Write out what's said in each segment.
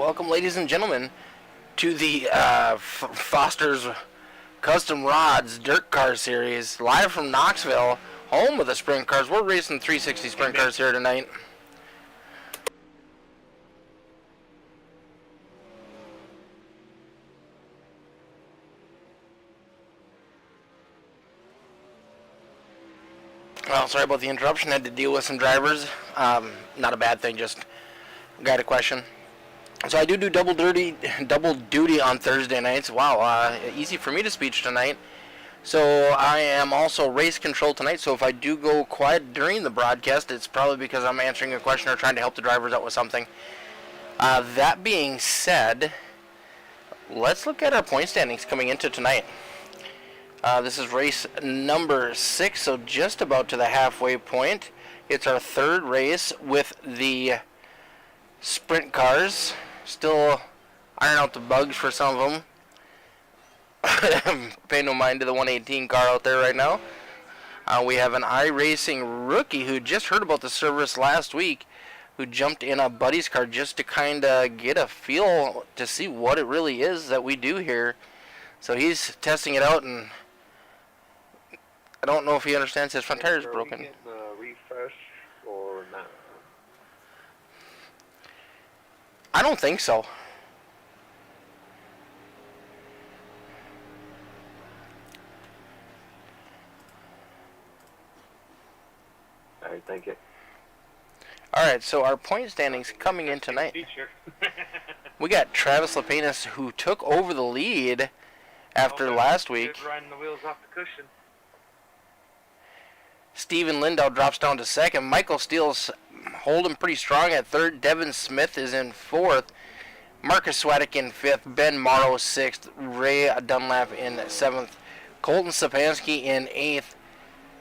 welcome, ladies and gentlemen, to the Foster's Custom Rods Dirt Car Series, live from Knoxville, home of the sprint cars. We're racing 360 sprint cars here tonight. Well, sorry about the interruption. I had to deal with some drivers. Not a bad thing, just got a question. So I do double duty on Thursday nights. Wow, easy for me to speech tonight. So I am also race control tonight. So if I do go quiet during the broadcast, it's probably because I'm answering a question or trying to help the drivers out with something. That being said, let's look at our point standings coming into tonight. This is race number 6, so just about to the halfway point. It's our third race with the sprint cars. Still iron out the bugs for some of them. Pay no mind to the 118 car out there right now. We have an iRacing rookie who just heard about the service last week, who jumped in a buddy's car just to kind of get a feel to see what it really is that we do here. So he's testing it out, and I don't know if he understands his front tire's broken. Are we getting a refresh or not? I don't think so. Alright, thank you. Alright, so our point standings coming in tonight. We got Travis Lapenas, who took over the lead after last week. Riding the wheels off the cushion. Steven Lindau drops down to second. Michael Steele's holding pretty strong at third. Devin Smith is in fourth. Marcus Swadek in fifth. Ben Morrow sixth. Ray Dunlap in seventh. Colton Sapansky in eighth.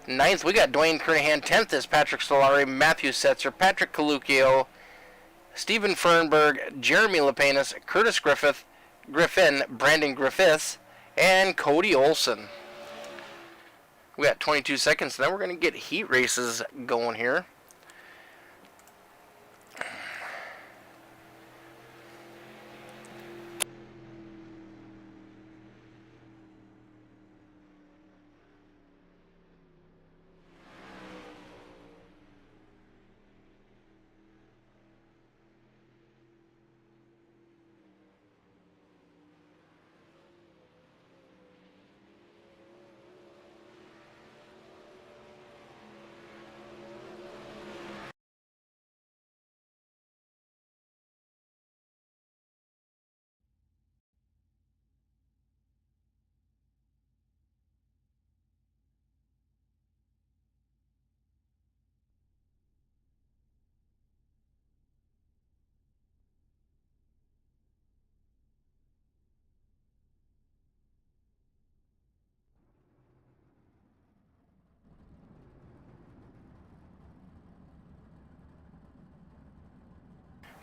Ninth, we got Dwayne Kernahan. 10th is Patrick Solari, Matthew Setzer, Patrick Caluccio, Stephen Fernberg, Jeremy Lapenas, Curtis Griffin, Brandon Griffiths, and Cody Olson. We got 22 seconds, and then we're going to get heat races going here.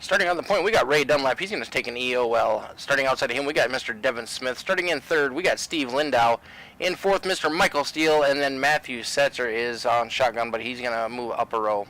Starting on the point, we got Ray Dunlap. He's going to take an EOL. Starting outside of him, we got Mr. Devin Smith. Starting in third, we got Steve Lindau. In fourth, Mr. Michael Steele. And then Matthew Setzer is on shotgun, but he's going to move up a row.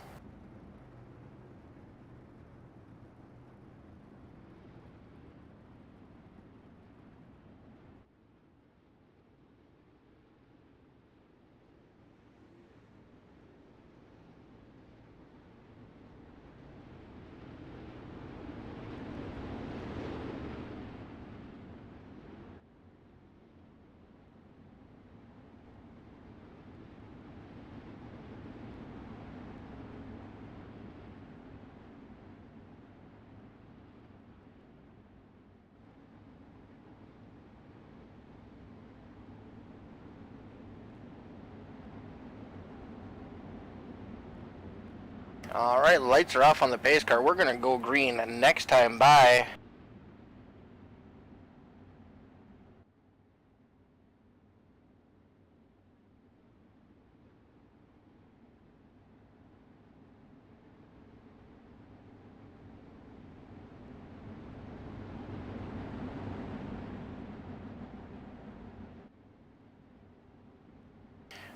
Alright, lights are off on the pace car. We're going to go green next time by.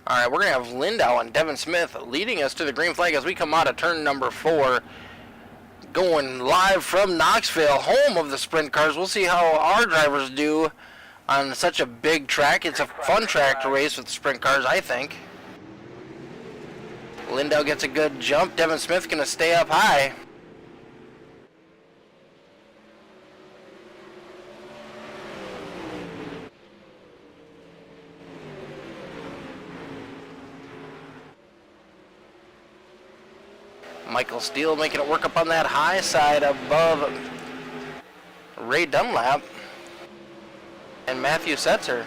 Alright, we're going to have Lindau and Devin Smith leading us to the green flag as we come out of turn number 4. Going live from Knoxville, home of the sprint cars. We'll see how our drivers do on such a big track. It's a fun track to race with the sprint cars, I think. Lindell gets a good jump. Devin Smith going to stay up high. Michael Steele making it work up on that high side above Ray Dunlap and Matthew Setzer.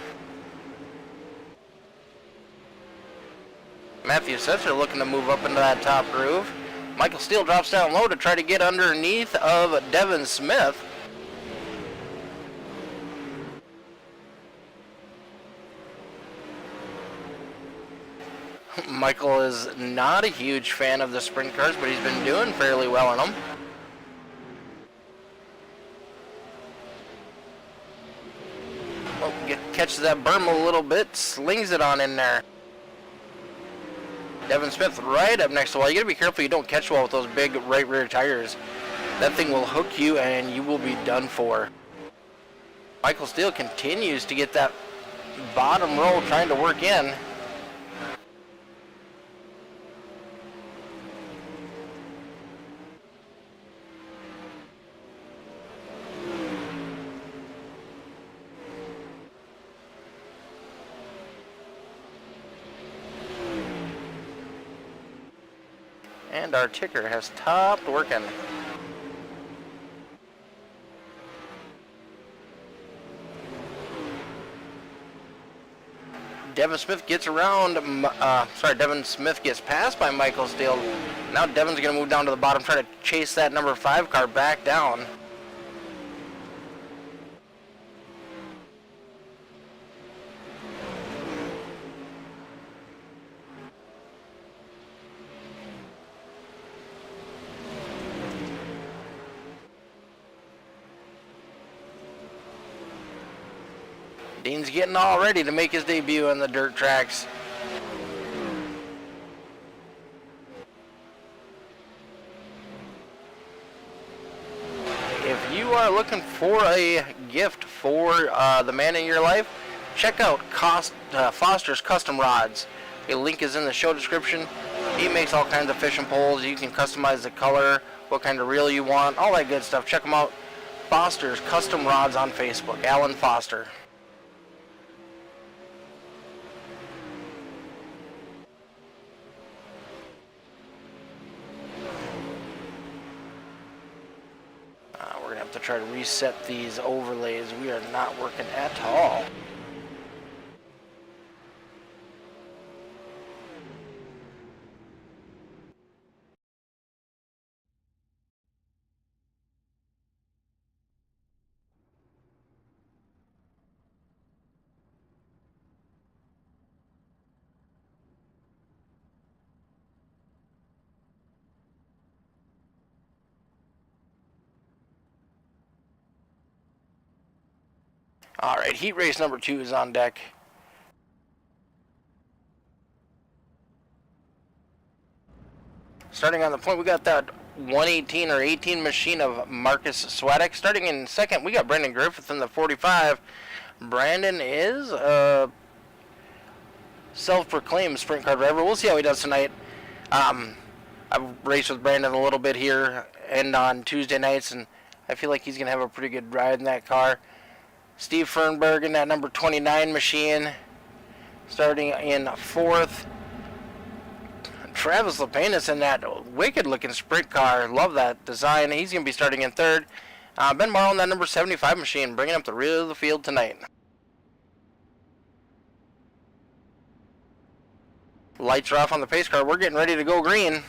Matthew Setzer looking to move up into that top groove. Michael Steele drops down low to try to get underneath of Devin Smith. Michael is not a huge fan of the sprint cars, but he's been doing fairly well in them. Oh, catches that berm a little bit, slings it on in there. Devin Smith right up next to the wall. You gotta be careful you don't catch well with those big right rear tires. That thing will hook you and you will be done for. Michael Steele continues to get that bottom row trying to work in. And our ticker has stopped working. Devin Smith gets around, Devin Smith gets passed by Michael Steele. Now Devin's going to move down to the bottom, try to chase that number 5 car back down. Dean's getting all ready to make his debut on the dirt tracks. If you are looking for a gift for the man in your life, check out Foster's Custom Rods. A link is in the show description. He makes all kinds of fishing poles. You can customize the color, what kind of reel you want, all that good stuff. Check him out. Foster's Custom Rods on Facebook. Alan Foster. We're going to have to try to reset these overlays. We are not working at all. All right, heat race number 2 is on deck. Starting on the point, we got that 118 or 18 machine of Marcus Swadek. Starting in second, we got Brandon Griffith in the 45. Brandon is a self-proclaimed sprint car driver. We'll see how he does tonight. I've raced with Brandon a little bit here and on Tuesday nights, and I feel like he's going to have a pretty good ride in that car. Steve Fernberg in that number 29 machine, starting in fourth. Travis Lepanis in that wicked-looking sprint car. Love that design. He's going to be starting in third. Ben Marlowe in that number 75 machine, bringing up the rear of the field tonight. Lights are off on the pace car. We're getting ready to go green.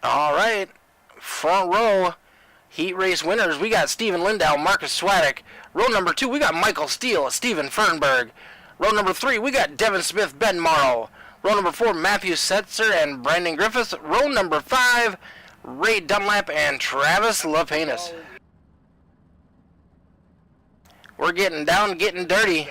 All right, front row, heat race winners. We got Steven Lindau, Marcus Swadek. Row number 2, we got Michael Steele, Steven Fernberg. Row number 3, we got Devin Smith, Ben Morrow. Row number 4, Matthew Setzer and Brandon Griffiths. Row number 5, Ray Dunlap and Travis Lapenas. We're getting down, getting dirty.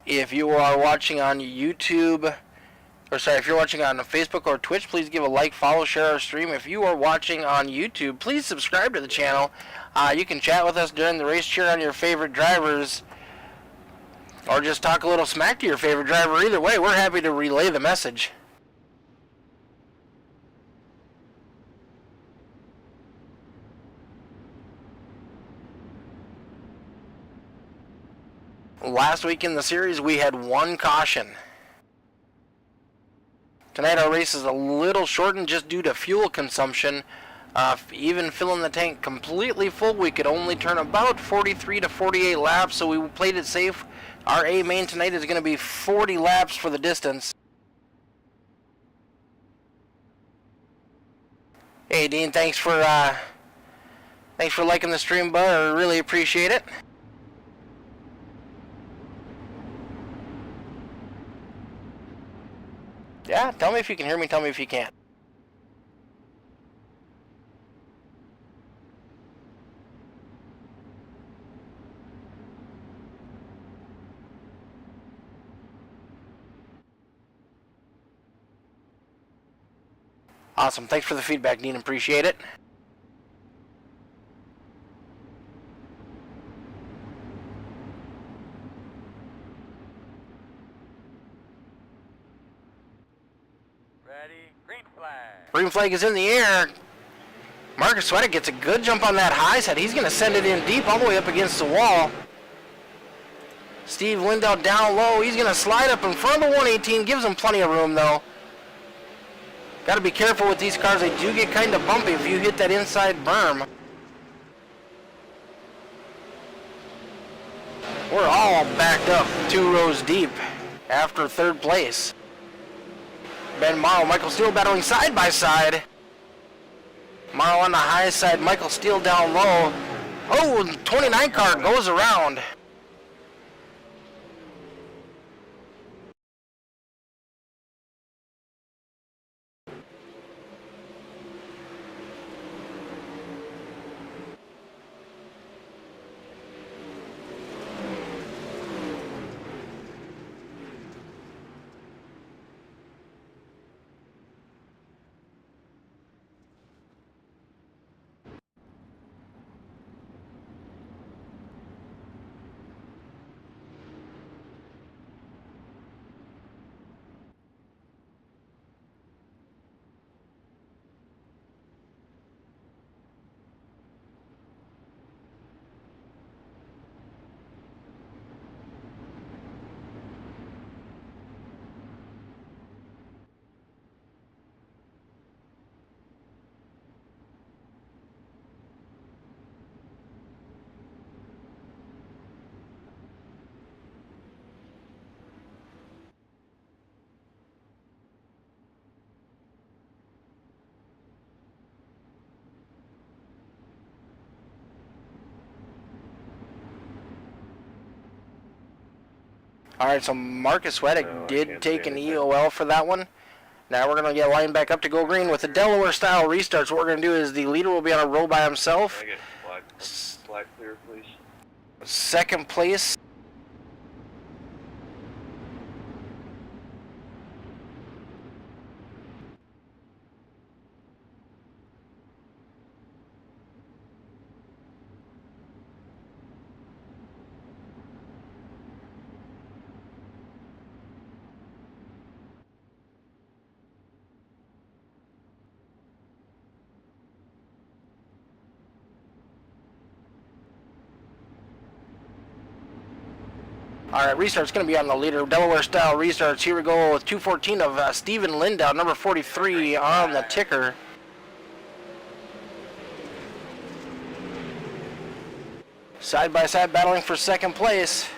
If you are watching on YouTube, if you're watching on Facebook or Twitch, please give a like, follow, share our stream. If you are watching on YouTube, please subscribe to the channel. You can chat with us during the race, cheer on your favorite drivers, or just talk a little smack to your favorite driver. Either way, we're happy to relay the message. Last week in the series, we had 1 caution. Tonight our race is a little shortened just due to fuel consumption. Even filling the tank completely full, we could only turn about 43 to 48 laps, so we played it safe. Our A main tonight is going to be 40 laps for the distance. Hey Dean, thanks for liking the stream, bud. I really appreciate it. Yeah, tell me if you can hear me, tell me if you can't. Awesome, thanks for the feedback, Dean, appreciate it. Green flag is in the air. Marcus Sweatek gets a good jump on that high side. He's going to send it in deep all the way up against the wall. Steve Lindau down low. He's going to slide up in front of the 118. Gives him plenty of room, though. Got to be careful with these cars. They do get kind of bumpy if you hit that inside berm. We're all backed up 2 rows deep after 3rd place. Ben Morrow, Michael Steele battling side by side. Morrow on the high side, Michael Steele down low. Oh, 29 car goes around. Alright, so Marcus Sweatek did take an EOL for that one. Now we're going to get lined back up to go green with the Delaware-style restarts. What we're going to do is the leader will be on a row by himself. Can I get flag clear, please? 2nd place. All right, restart's going to be on the leader. Delaware style restarts. Here we go with 2:14 of Steven Lindau, number 43 on the ticker. Side by side battling for second place.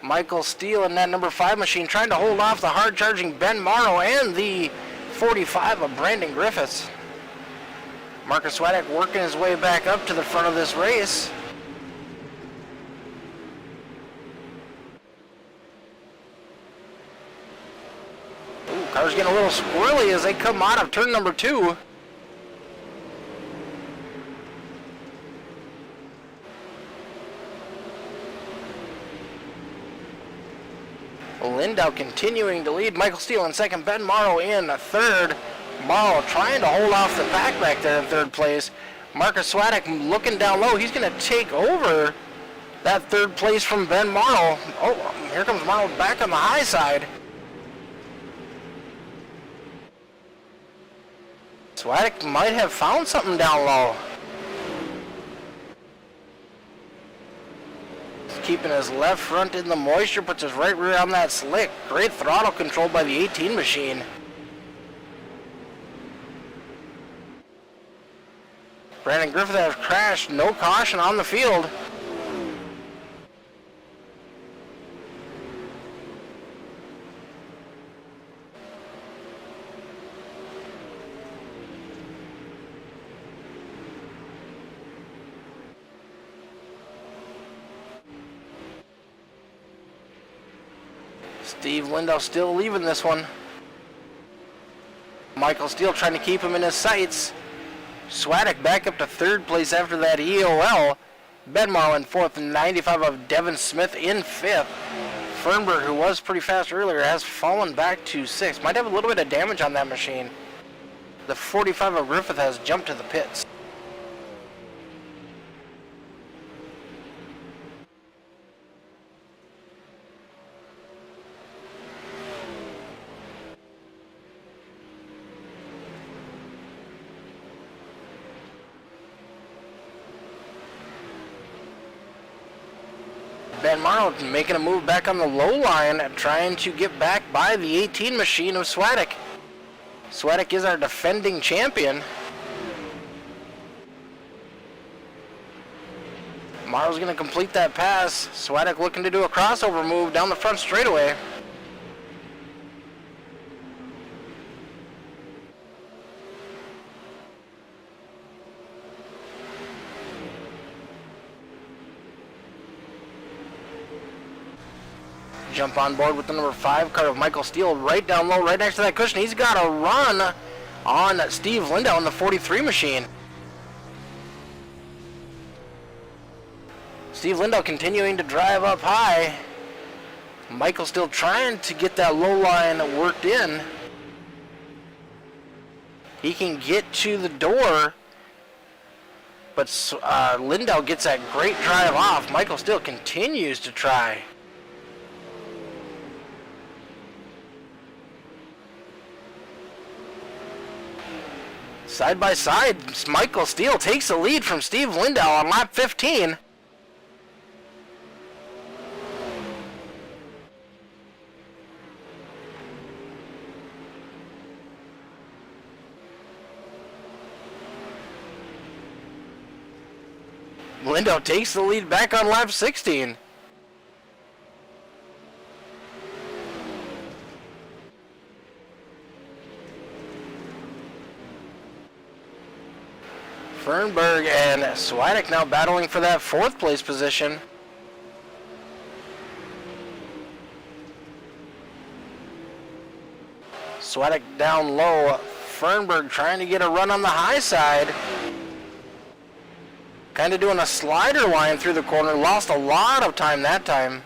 Michael Steele in that number 5 machine trying to hold off the hard-charging Ben Morrow and the 45 of Brandon Griffiths. Marcus Swadek working his way back up to the front of this race. Ooh, car's getting a little squirrely as they come out of turn number 2. Lindau continuing to lead. Michael Steele in second. Ben Morrow in third. Morrow trying to hold off the pack back there in third place. Marcus Swadek looking down low. He's going to take over that third place from Ben Morrow. Oh, here comes Morrow back on the high side. Swadek might have found something down low. Keeping his left front in the moisture, puts his right rear on that slick. Great throttle control by the 18 machine. Brandon Griffith has crashed, no caution on the field. Steve Lindau still leaving this one. Michael Steele trying to keep him in his sights. Swadek back up to third place after that EOL. Ben Morrow in fourth, and 95 of Devin Smith in fifth. Fernberg, who was pretty fast earlier, has fallen back to sixth. Might have a little bit of damage on that machine. The 45 of Griffith has jumped to the pits. Ben Morrow making a move back on the low line, trying to get back by the 18 machine of Swadek. Swadek is our defending champion. Morrow's going to complete that pass. Swadek looking to do a crossover move down the front straightaway. Jump on board with the number 5 car of Michael Steele right down low, right next to that cushion. He's got a run on Steve Lindau in the 43 machine. Steve Lindau continuing to drive up high. Michael still trying to get that low line worked in. He can get to the door, but Lindau gets that great drive off. Michael still continues to try. Side by side, Michael Steele takes the lead from Steve Lindau on lap 15. Lindau takes the lead back on lap 16. Fernberg and Swadek now battling for that 4th place position. Swadek down low. Fernberg trying to get a run on the high side. Kind of doing a slider line through the corner. Lost a lot of time that time.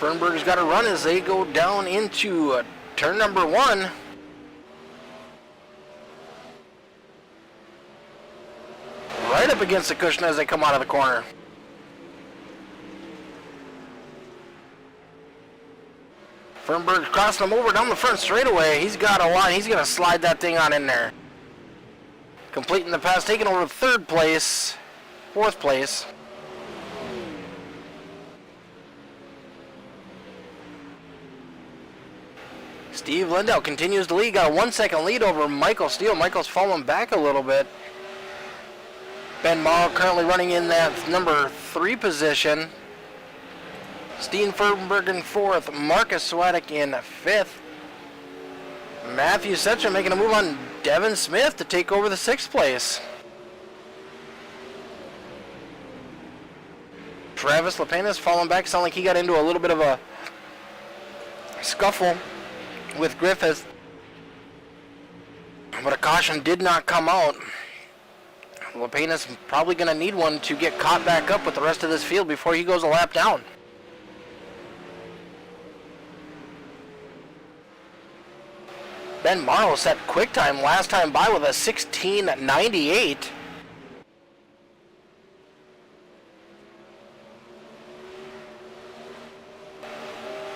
Fernberg's got to run as they go down into turn number 1. Right at up against the cushion as they come out of the corner. Fernberg crossing him over down the front straightaway. He's got a lot. He's going to slide that thing on in there. Completing the pass, taking over third place, fourth place. Steve Lindell continues to lead. Got a 1 second lead over Michael Steele. Michael's falling back a little bit. Ben Morrow currently running in that number 3 position. Steen Fernberg in 4th. Marcus Swadek in 5th. Matthew Setcher making a move on Devin Smith to take over the 6th place. Travis Lepenis falling back. Sound like he got into a little bit of a scuffle with Griffith. But a caution did not come out. Lepenis probably going to need one to get caught back up with the rest of this field before he goes a lap down. Ben Morrow set quick time last time by with a 16:98.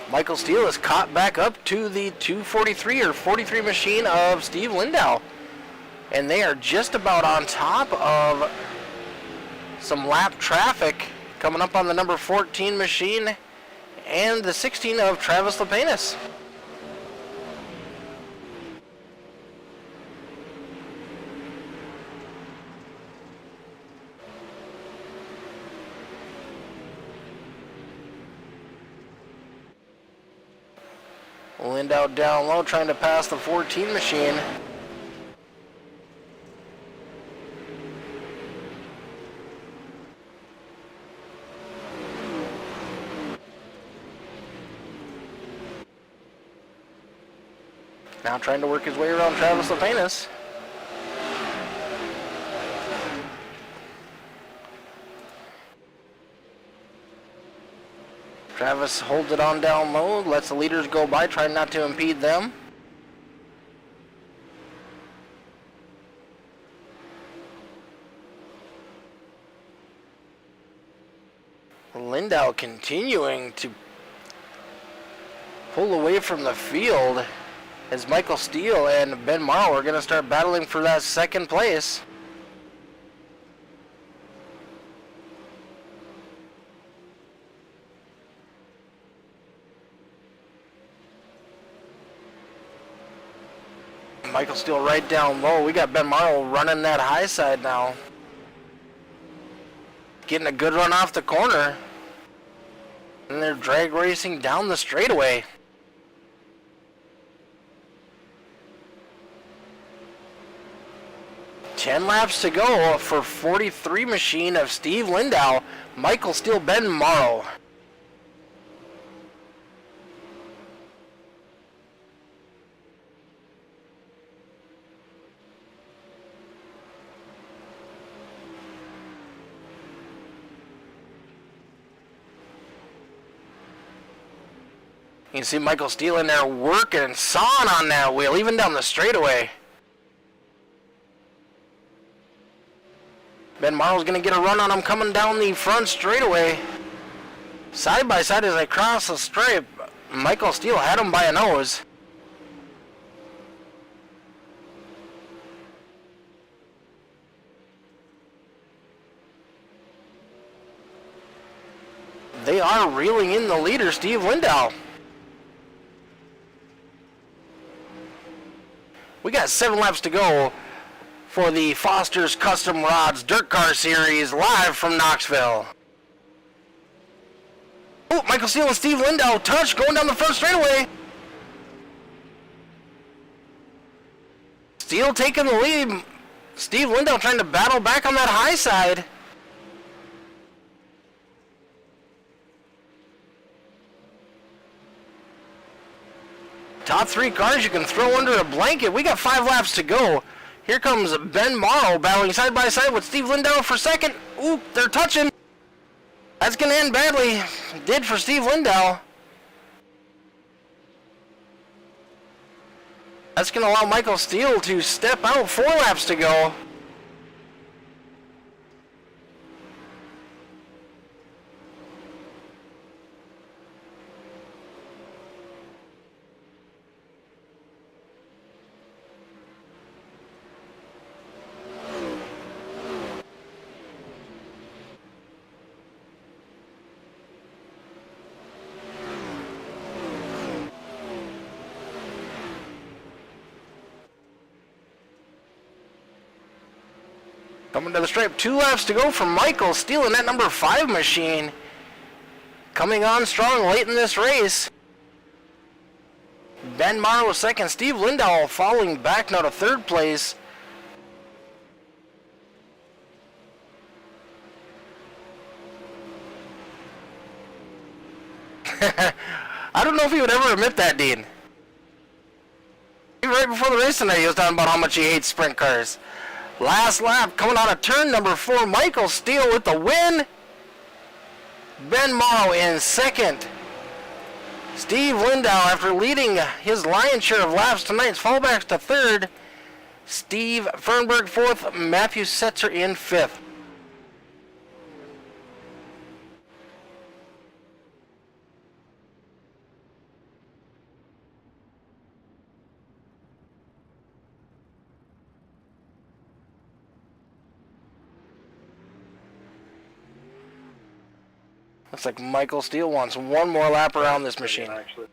Michael Steele is caught back up to the 243 or 43 machine of Steve Lindau. And they are just about on top of some lap traffic coming up on the number 14 machine and the 16 of Travis Lepenis. Lindau down low trying to pass the 14 machine. Now trying to work his way around Travis Lepenis. Travis holds it on down low, lets the leaders go by, trying not to impede them. Lindau continuing to pull away from the field as Michael Steele and Ben Morrow are going to start battling for that second place. Michael Steele right down low. We got Ben Morrow running that high side now. Getting a good run off the corner. And they're drag racing down the straightaway. Ten laps to go for 43 machine of Steve Lindau, Michael Steele, Ben Morrow. You can see Michael Steele in there working and sawing on that wheel, even down the straightaway. Ben Morrow's going to get a run on him coming down the front straightaway. Side by side as they cross the stripe, Michael Steele had him by a nose. They are reeling in the leader, Steve Lindau. We got 7 laps to go for the Foster's Custom Rods Dirt Car Series live from Knoxville. Oh, Michael Steele and Steve Lindau touch going down the front straightaway. Steele taking the lead. Steve Lindau trying to battle back on that high side. Top 3 cars you can throw under a blanket. We got 5 laps to go. Here comes Ben Morrow battling side by side with Steve Lindau for second. Ooh, they're touching. That's going to end badly. Did for Steve Lindau. That's going to allow Michael Steele to step out. 4 laps to go. Coming to the stripe, 2 laps to go for Michael, stealing that number 5 machine. Coming on strong late in this race. Ben Morrow second, Steve Lindahl falling back now to 3rd place. I don't know if he would ever admit that, Dean. Right before the race tonight, he was talking about how much he hates sprint cars. Last lap, coming out of turn number 4, Michael Steele with the win. Ben Morrow in second. Steve Lindahl, after leading his lion's share of laps tonight, fallbacks to 3rd. Steve Fernberg 4th, Matthew Setzer in 5th. Looks like Michael Steele wants one more lap around this machine. Actually.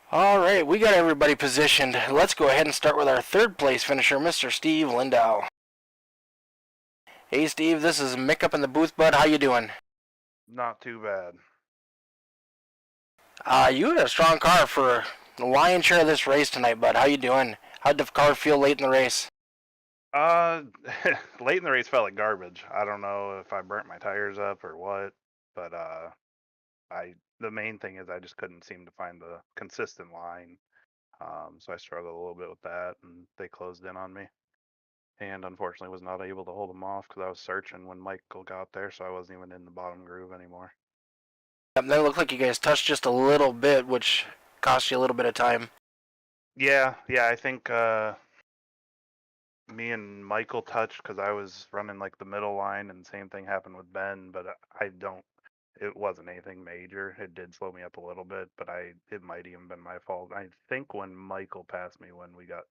All right, we got everybody positioned. Let's go ahead and start with our 3rd place finisher, Mr. Steve Lindahl. Hey, Steve, this is Mick up in the booth, bud. How you doing? Not too bad. You had a strong car for the lion's share of this race tonight, bud. How you doing? How'd the car feel late in the race? Late in the race felt like garbage. I don't know if I burnt my tires up or what, but the main thing is I just couldn't seem to find the consistent line. So I struggled a little bit with that, and they closed in on me. And unfortunately was not able to hold them off because I was searching when Michael got there, so I wasn't even in the bottom groove anymore. That looked like you guys touched just a little bit, which cost you a little bit of time. Yeah, I think me and Michael touched because I was running like the middle line, and same thing happened with Ben, but it wasn't anything major. It did slow me up a little bit, but it might even been my fault. I think when Michael passed me when we got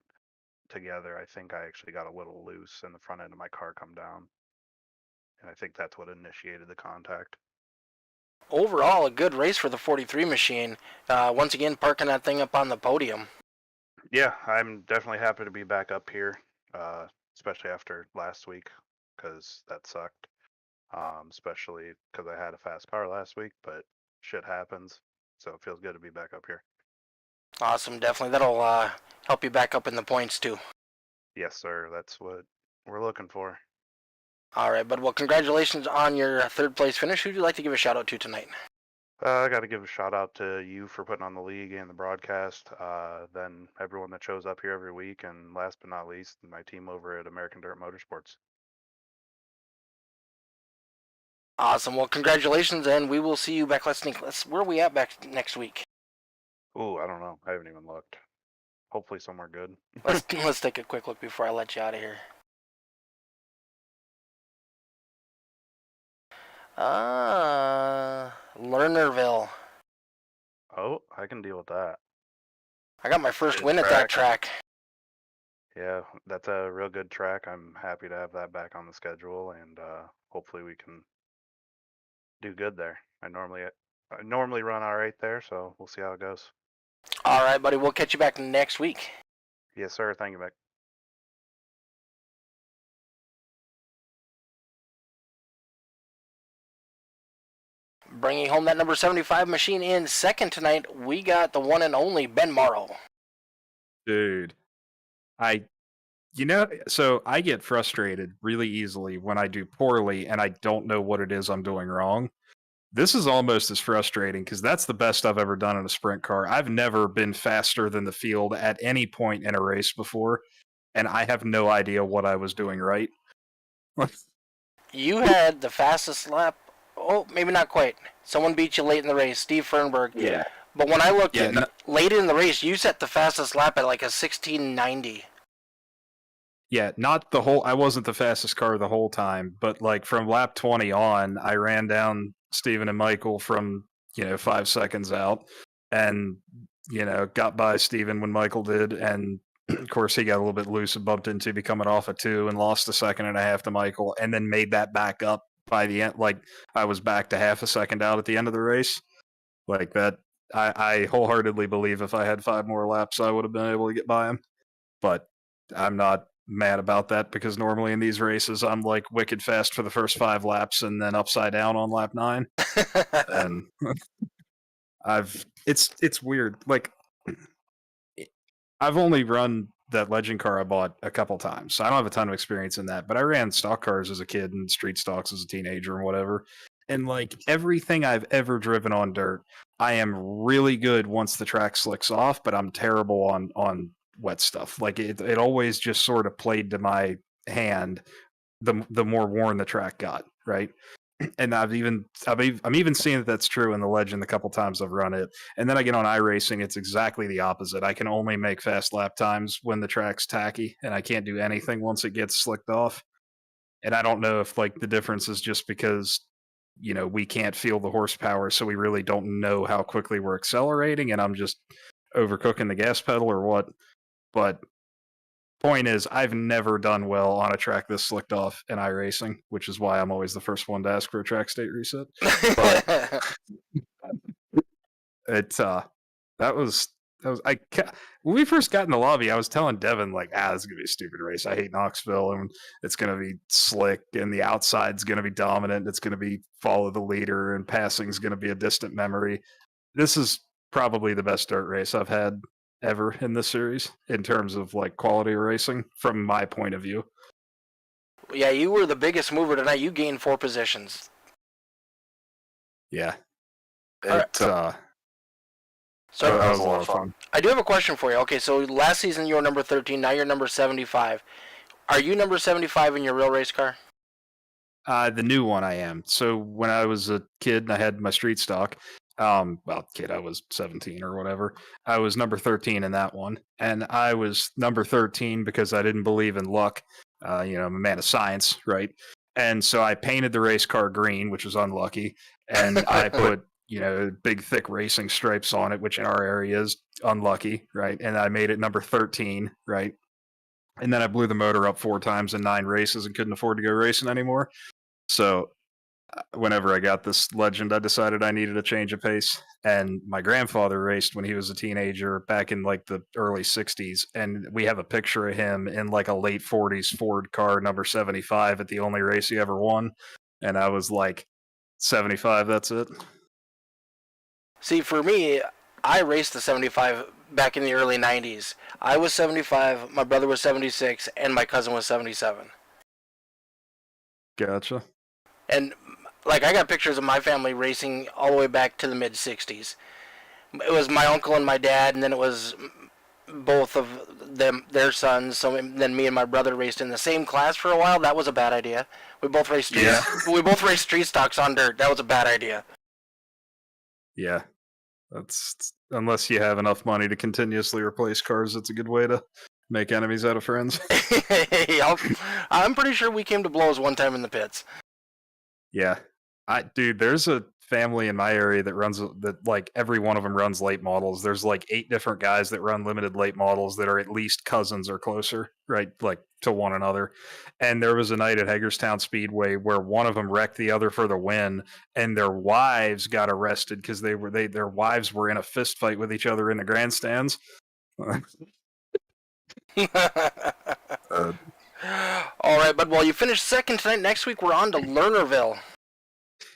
together, I think I actually got a little loose and the front end of my car come down. And I think that's what initiated the contact. Overall, a good race for the 43 machine. Once again, parking that thing up on the podium. Yeah, I'm definitely happy to be back up here, especially after last week, because that sucked. Especially because I had a fast car last week, but shit happens. So it feels good to be back up here. Awesome, definitely. That'll help you back up in the points, too. Yes, sir. That's what we're looking for. All right, bud. Well, congratulations on your 3rd place finish. Who'd you like to give a shout out to tonight? I got to give a shout out to you for putting on the league and the broadcast. Then everyone that shows up here every week, and last but not least, my team over at American Dirt Motorsports. Awesome. Well, congratulations, and we will see you back. Where are we at back next week? Ooh, I don't know. I haven't even looked. Hopefully somewhere good. Let's take a quick look before I let you out of here. Lernerville. Oh, I can deal with that. I got my first Good win at that track. Yeah, that's a real good track. I'm happy to have that back on the schedule, and hopefully we can do good there. I normally run all right there, so we'll see how it goes. All right, buddy. We'll catch you back next week. Yes, sir. Thank you, Mick. Bringing home that number 75 machine in second tonight, we got the one and only Ben Morrow. Dude, so I get frustrated really easily when I do poorly and I don't know what it is I'm doing wrong. This is almost as frustrating because that's the best I've ever done in a sprint car. I've never been faster than the field at any point in a race before, and I have no idea what I was doing right. You had the fastest lap. Oh, maybe not quite. Someone beat you late in the race, Steve Fernberg. Yeah. But when I looked late in the race, you set the fastest lap at like a 16:90. Yeah, not the whole. I wasn't the fastest car the whole time, but like from lap 20 on, I ran down Steven and Michael from 5 seconds out, and got by Steven when Michael did, and of course he got a little bit loose and bumped into me coming off of 2 and lost a second and a half to Michael, and then made that back up by the end. Like I was back to half a second out at the end of the race, like that. I wholeheartedly believe if I had 5 more laps, I would have been able to get by him, but I'm not mad about that because normally in these races I'm like wicked fast for the first 5 laps and then upside down on lap 9. And it's weird. Like I've only run that legend car I bought a couple times, so I don't have a ton of experience in that, but I ran stock cars as a kid and street stocks as a teenager and whatever. And like everything I've ever driven on dirt, I am really good once the track slicks off, but I'm terrible on wet stuff. Like it always just sort of played to my hand the more worn the track got, right? And I'm even seeing that that's true in the legend the couple times I've run it. And then I get on iRacing, it's exactly the opposite. I can only make fast lap times when the track's tacky, and I can't do anything once it gets slicked off. And I don't know if like the difference is just because we can't feel the horsepower, so we really don't know how quickly we're accelerating, and I'm just overcooking the gas pedal or what. But point is, I've never done well on a track this slicked off in iRacing, which is why I'm always the first one to ask for a track state reset. But when we first got in the lobby, I was telling Devin like, this is gonna be a stupid race. I hate Knoxville, and it's gonna be slick, and the outside's gonna be dominant. It's gonna be follow the leader, and passing's gonna be a distant memory. This is probably the best dirt race I've had ever in this series in terms of like quality racing from my point of view. Yeah, you were the biggest mover tonight. You gained 4 positions. Yeah. So that was a lot of fun. I do have a question for you. Okay, so last season you were number 13, now you're number 75. Are you number 75 in your real race car? The new one I am. So when I was a kid and I had my street stock, I was 17 or whatever. I was number 13 in that one. And I was number 13 because I didn't believe in luck. I'm a man of science, right? And so I painted the race car green, which was unlucky. And I put, big thick racing stripes on it, which in our area is unlucky, right? And I made it number 13, right? And then I blew the motor up 4 times in 9 races and couldn't afford to go racing anymore. So whenever I got this legend, I decided I needed a change of pace. And my grandfather raced when he was a teenager back in like the early 60s. And we have a picture of him in like a late 40s Ford car, number 75, at the only race he ever won. And I was like, 75, that's it. See, for me, I raced the 75 back in the early 90s. I was 75, my brother was 76, and my cousin was 77. Gotcha. And like I got pictures of my family racing all the way back to the mid 60s. It was my uncle and my dad, and then it was both of them, their sons. So then me and my brother raced in the same class for a while. That was a bad idea. We both raced we both raced street stocks on dirt. That was a bad idea. Yeah. That's unless you have enough money to continuously replace cars, it's a good way to make enemies out of friends. I'm pretty sure we came to blows one time in the pits. Yeah. Dude, there's a family in my area that runs that like every one of them runs late models. There's like 8 different guys that run limited late models that are at least cousins or closer, right? Like to one another. And there was a night at Hagerstown Speedway where one of them wrecked the other for the win, and their wives got arrested because their wives were in a fist fight with each other in the grandstands. All right, bud. Well, you finished second tonight. Next week we're on to Lernerville.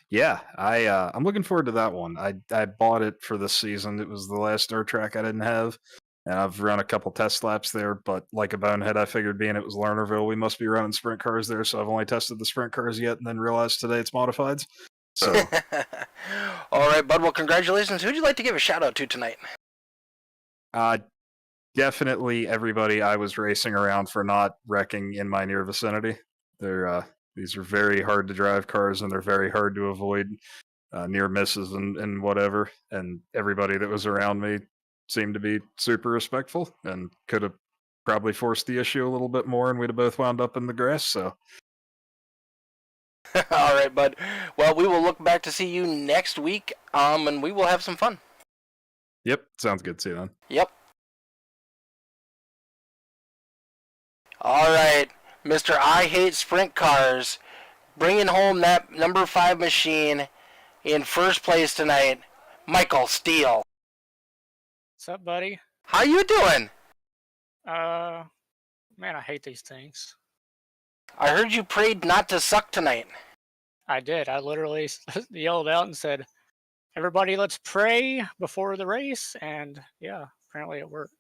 Yeah, I'm looking forward to that one. I bought it for this season. It was the last dirt track I didn't have, and I've run a couple test laps there. But like a bonehead, I figured being it was Lernerville, we must be running sprint cars there. So I've only tested the sprint cars yet, and then realized today it's modifieds. So, all right, bud. Well, congratulations. Who'd you like to give a shout out to tonight? Definitely everybody I was racing around for not wrecking in my near vicinity. These are very hard to drive cars, and they're very hard to avoid near misses and whatever. And everybody that was around me seemed to be super respectful and could have probably forced the issue a little bit more, and we'd have both wound up in the grass. So, all right, bud. Well, we will look back to see you next week, and we will have some fun. yep, sounds good. See you then. Yep. All right, Mr. I Hate Sprint Cars, bringing home that number 5 machine in first place tonight, Michael Steele. What's up, buddy? How you doing? Man, I hate these things. I heard you prayed not to suck tonight. I did. I literally yelled out and said, "Everybody, let's pray before the race." And yeah, apparently it worked.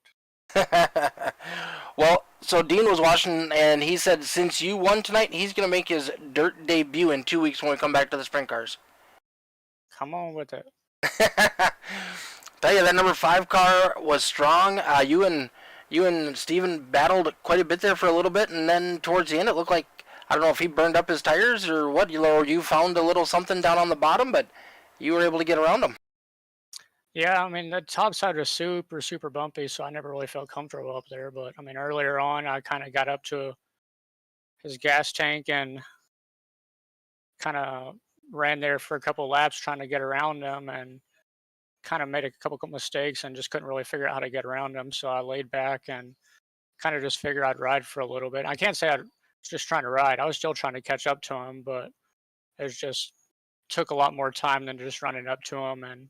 Well, so Dean was watching, and he said since you won tonight, he's going to make his dirt debut in 2 weeks when we come back to the sprint cars. Come on with it. Tell you, that number 5 car was strong. You and Steven battled quite a bit there for a little bit, and then towards the end it looked like, I don't know if he burned up his tires or what, or you found a little something down on the bottom, but you were able to get around him. Yeah, I mean, the top side was super, super bumpy, so I never really felt comfortable up there. But I mean, earlier on, I kind of got up to his gas tank and kind of ran there for a couple laps trying to get around him, and kind of made a couple mistakes and just couldn't really figure out how to get around him. So I laid back and kind of just figured I'd ride for a little bit. I can't say I was just trying to ride. I was still trying to catch up to him, but it just took a lot more time than just running up to him and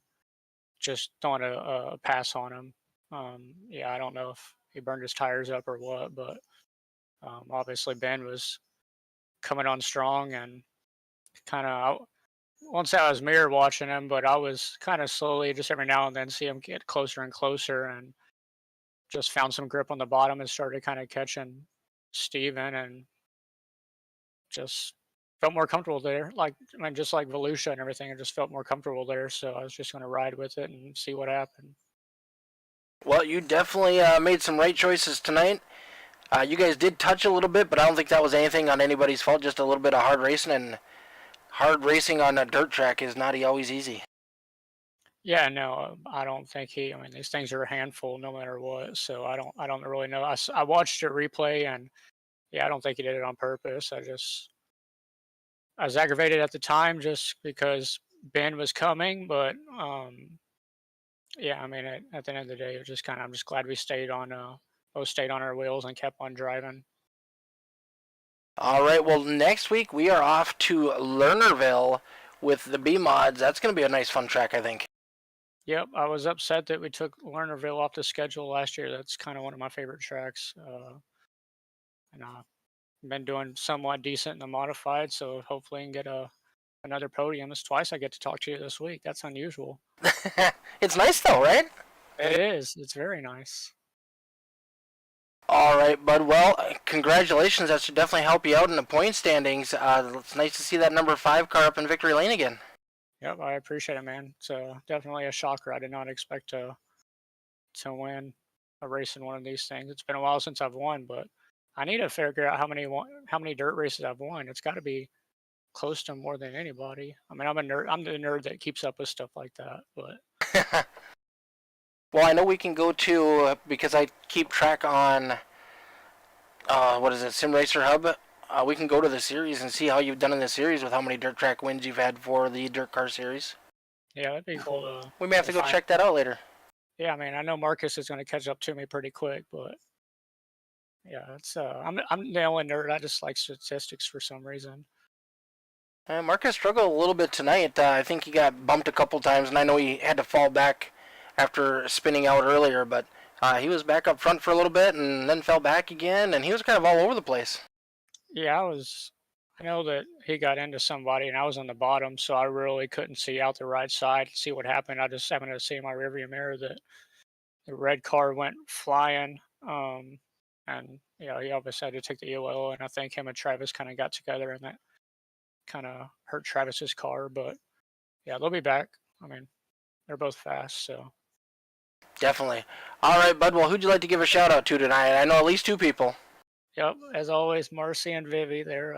just throwing a pass on him. Yeah, I don't know if he burned his tires up or what, but obviously Ben was coming on strong, and kind of, won't say I was mirror watching him, but I was kind of slowly, just every now and then, see him get closer and closer, and just found some grip on the bottom and started kind of catching Steven, and just felt more comfortable there. Like, I mean, just like Volusia and everything, I just felt more comfortable there. So I was just going to ride with it and see what happened. Well, you definitely made some right choices tonight. You guys did touch a little bit, but I don't think that was anything on anybody's fault. Just a little bit of hard racing, and hard racing on a dirt track is not always easy. Yeah, no, I don't think I mean, these things are a handful no matter what. So I don't really know. I watched it replay, and yeah, I don't think he did it on purpose. I was aggravated at the time just because Ben was coming, but yeah, I mean, at the end of the day, it was just kind of, I'm just glad we both stayed on our wheels and kept on driving. All right, well, next week we are off to Lernerville with the B-Mods. That's going to be a nice, fun track, I think. Yep, I was upset that we took Lernerville off the schedule last year. That's kind of one of my favorite tracks. And I've been doing somewhat decent in the modified, so hopefully I can get another podium. It's twice I get to talk to you this week. That's unusual. It's nice, though, right? It is. It's very nice. All right, bud. Well, congratulations. That should definitely help you out in the point standings. It's nice to see that number 5 car up in victory lane again. Yep, I appreciate it, man. It's definitely a shocker. I did not expect to win a race in one of these things. It's been a while since I've won, but I need to figure out how many dirt races I've won. It's got to be close to more than anybody. I mean, I'm a nerd. I'm the nerd that keeps up with stuff like that. But well, I know we can go to, because I keep track on what is it, Sim Racer Hub. We can go to the series and see how you've done in the series with how many dirt track wins you've had for the Dirt Car Series. Yeah, that'd be cool to. We may have to go find- check that out later. Yeah, I mean, I know Marcus is going to catch up to me pretty quick, but yeah, it's I'm the only nerd. I just like statistics for some reason. Marcus struggled a little bit tonight. I think he got bumped a couple times, and I know he had to fall back after spinning out earlier, but he was back up front for a little bit and then fell back again, and he was kind of all over the place. Yeah, I know that he got into somebody, and I was on the bottom, so I really couldn't see out the right side to see what happened. I just happened to see in my rearview mirror that the red car went flying, and he obviously had to take the EOL, and I think him and Travis kind of got together, and that kind of hurt Travis's car. But yeah, they'll be back. I mean, they're both fast, so. Definitely. All right, bud. Well, who'd you like to give a shout out to tonight? I know at least 2 people. Yep, as always, Marcy and Vivi, they're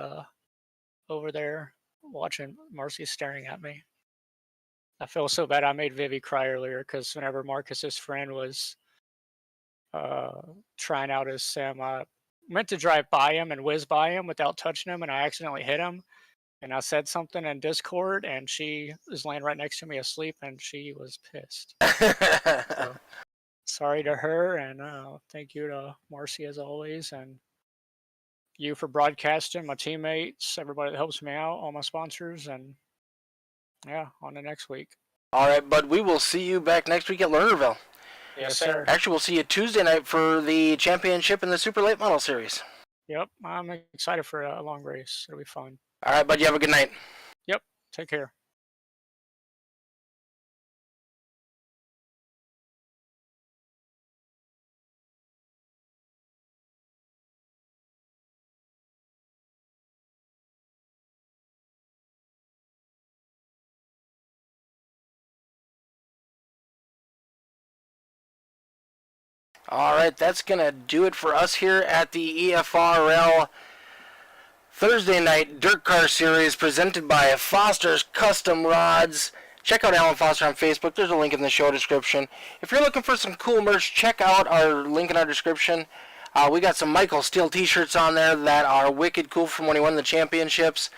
over there watching. Marcy's staring at me. I feel so bad I made Vivi cry earlier because whenever Marcus's friend was trying out his sim, I meant to drive by him and whiz by him without touching him, and I accidentally hit him. And I said something in Discord, and she was laying right next to me asleep, and she was pissed. So, sorry to her, and thank you to Marcy as always, and you for broadcasting, my teammates, everybody that helps me out, all my sponsors, and yeah, on to next week. All right, bud. We will see you back next week at Lernerville. Yes, sir. Actually, we'll see you Tuesday night for the championship in the Super Late Model Series. Yep, I'm excited for a long race. It'll be fun. All right, bud. You have a good night. Yep, take care. All right, that's going to do it for us here at the EFRL Thursday night Dirt Car Series presented by Foster's Custom Rods. Check out Alan Foster on Facebook. There's a link in the show description. If you're looking for some cool merch, check out our link in our description. We got some Michael Steele t-shirts on there that are wicked cool from when he won the championships.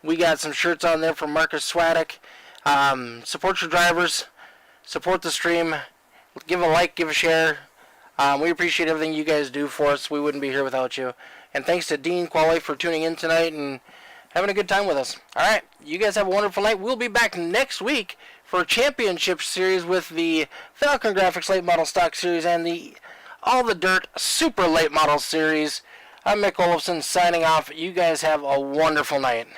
We got some shirts on there from Marcus Swadek. Support your drivers. Support the stream. Give a like, give a share. We appreciate everything you guys do for us. We wouldn't be here without you. And thanks to Dean Qualley for tuning in tonight and having a good time with us. All right, you guys have a wonderful night. We'll be back next week for a championship series with the FALCONGRAFIX Late Model Stock Series and the All the Dirt Super Late Model Series. I'm Mick Olofsson signing off. You guys have a wonderful night.